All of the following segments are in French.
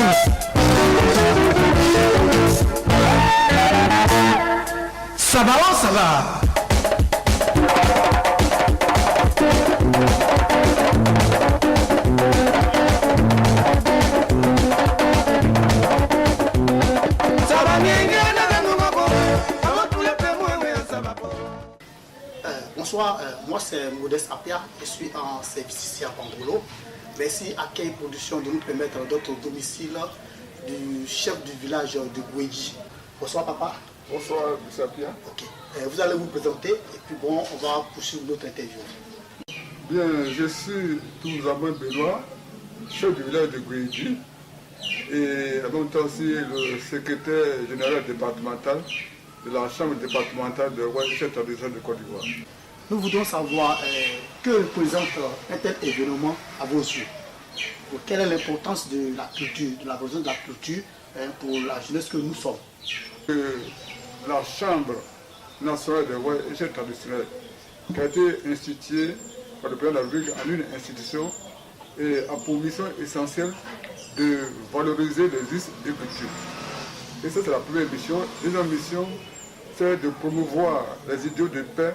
Ça va, oh, ça va. Bonsoir, moi c'est Modeste Apia, je suis en service ici à Bandolo. Merci à Kei Production de nous permettre d'être au domicile du chef du village de Gouéji. Bonsoir papa. Bonsoir M. Apia. Ok. Vous allez vous présenter et puis bon, on va poursuivre notre interview. Bien, je suis Touzabouin Benoît, chef du village de Gouéji et en même temps aussi le secrétaire général départemental de la chambre départementale de Ouest tradition de Côte d'Ivoire. Nous voudrions savoir que représente un tel événement à vos yeux. Quelle est l'importance de la culture, de la besoin de la culture pour la jeunesse que nous sommes? La chambre nationale de Ouest traditionnelle qui a été instituée par le président de la République en une institution et a pour mission essentielle de valoriser les us et cultures. Et ça c'est la première mission. La deuxième mission, c'est de promouvoir les idéaux de paix,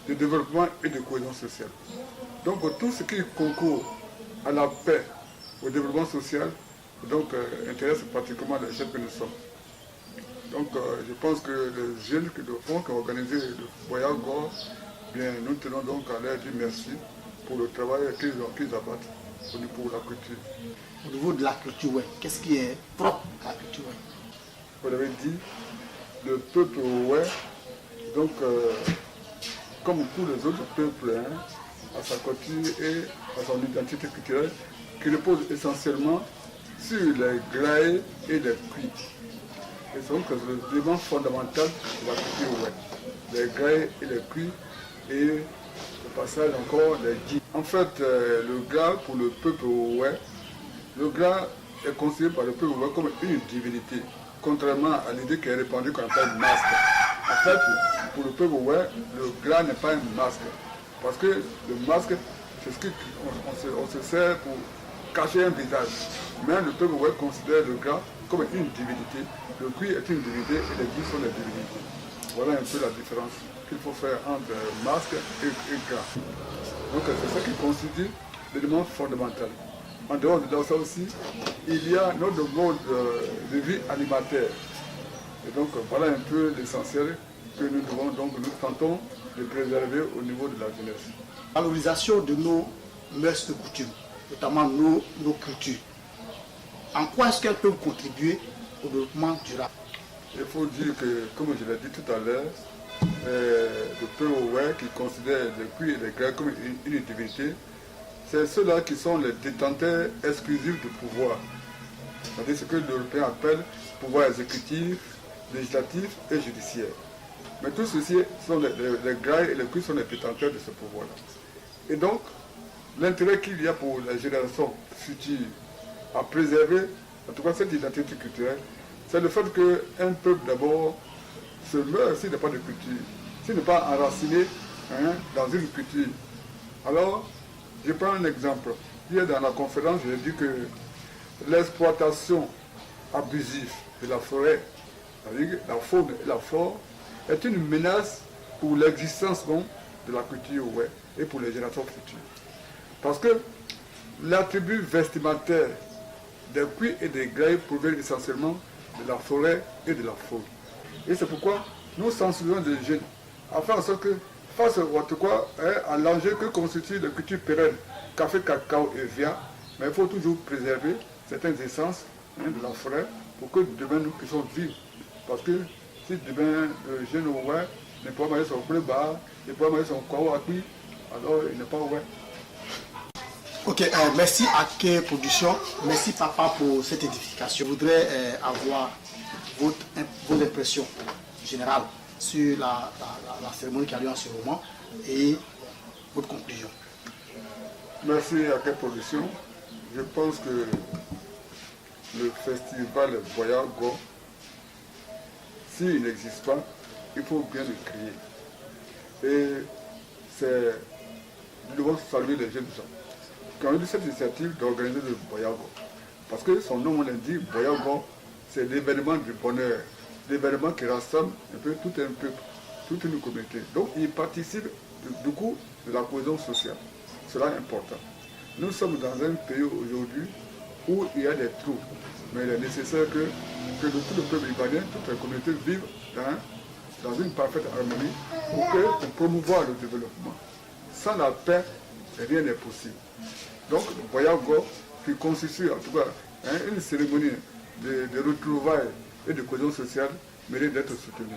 de développement et de cohésion sociale. Donc tout ce qui concourt à la paix, au développement social, donc intéresse particulièrement les jeunes que nous sommes. Donc je pense que les jeunes qui ont organisé le voyage Gore, bien nous tenons donc à leur dire merci pour le travail qu'ils abattent pour la culture. Au niveau de la culture, ouais, qu'est-ce qui est propre à la culture? Vous l'avez dit, le peuple ouais, donc comme tous les autres peuples, à sa culture et à son identité culturelle, qui repose essentiellement sur les grailles et les cuits. Et c'est donc le élément fondamental de la culture ouais. Les grailles et les cuits et le passage encore les dits. En fait, le gras pour le peuple ouais, le gras est considéré par le peuple ouais comme une divinité, contrairement à l'idée qui est répandue qu'on appelle masque. En fait, pour le peuple ouais, le gras n'est pas un masque. Parce que le masque, c'est ce qu'on se sert pour cacher un visage. Mais le peuple ouais, considère le gras comme une divinité. Le cuir est une divinité et les dits sont des divinités. Voilà un peu la différence qu'il faut faire entre masque et gras. Donc c'est ça qui constitue l'élément fondamental. En dehors de ça aussi, il y a notre mode de vie alimentaire. Et donc voilà un peu l'essentiel que nous devons donc nous tentons de préserver au niveau de la jeunesse. Valorisation de nos mœurs de coutume, notamment nos cultures. En quoi est-ce qu'elles peuvent contribuer au développement durable? Il faut dire que, comme je l'ai dit tout à l'heure, le peuple ouais, qui considère les cuits et les gras comme une divinité, c'est ceux-là qui sont les détenteurs exclusifs du pouvoir. C'est-à-dire ce que l'Européen appelle pouvoir exécutif, législatif et judiciaire. Mais tous ceux-ci sont les gras et les cuits sont les détenteurs de ce pouvoir-là. Et donc, l'intérêt qu'il y a pour les générations futures à préserver, en tout cas cette identité culturelle, c'est le fait qu'un peuple d'abord se meurt s'il n'a pas de culture, s'il n'est pas enraciné dans une culture. Alors, je prends un exemple. Hier dans la conférence, j'ai dit que l'exploitation abusive de la forêt, c'est-à-dire la faune et la flore, est une menace pour l'existence de la culture ouais, et pour les générations futures. Parce que l'attribut vestimentaire des cuits et des grailles provient essentiellement de la forêt et de la faune. Et c'est pourquoi nous sensibilisons les jeunes à faire en sorte que, face à l'enjeu que constitue la culture pérenne, café, cacao et via, mais il faut toujours préserver certaines essences de la forêt pour que demain nous puissions vivre. Parce que si demain le jeune ouais, ne peut pas manger son bleu bas, il ne peut pas manger son kwao à cuit, alors il n'est pas ouais. Ok, merci à Kei Production, merci papa pour cette édification. Je voudrais avoir vos impressions générales sur la cérémonie qui a lieu en ce moment et votre conclusion. Merci à Kei Production. Je pense que le festival Voyage Go, s'il n'existe pas, il faut bien le créer. Et nous devons saluer les jeunes gens qui ont eu cette initiative d'organiser le Voyage Go. Parce que son nom l'indique, Boyago, c'est l'événement du bonheur, l'événement qui rassemble un peu tout un peuple, toute une communauté. Donc il participe du coup de la cohésion sociale. Cela est important. Nous sommes dans un pays aujourd'hui où il y a des trous. Mais il est nécessaire que tout le peuple libanais, toute la communauté vive dans une parfaite harmonie pour promouvoir le développement. Sans la paix, rien n'est possible. Donc, Boyago, qui constitue en tout cas une cérémonie de retrouvailles et de cohésion sociale, mérite d'être soutenue.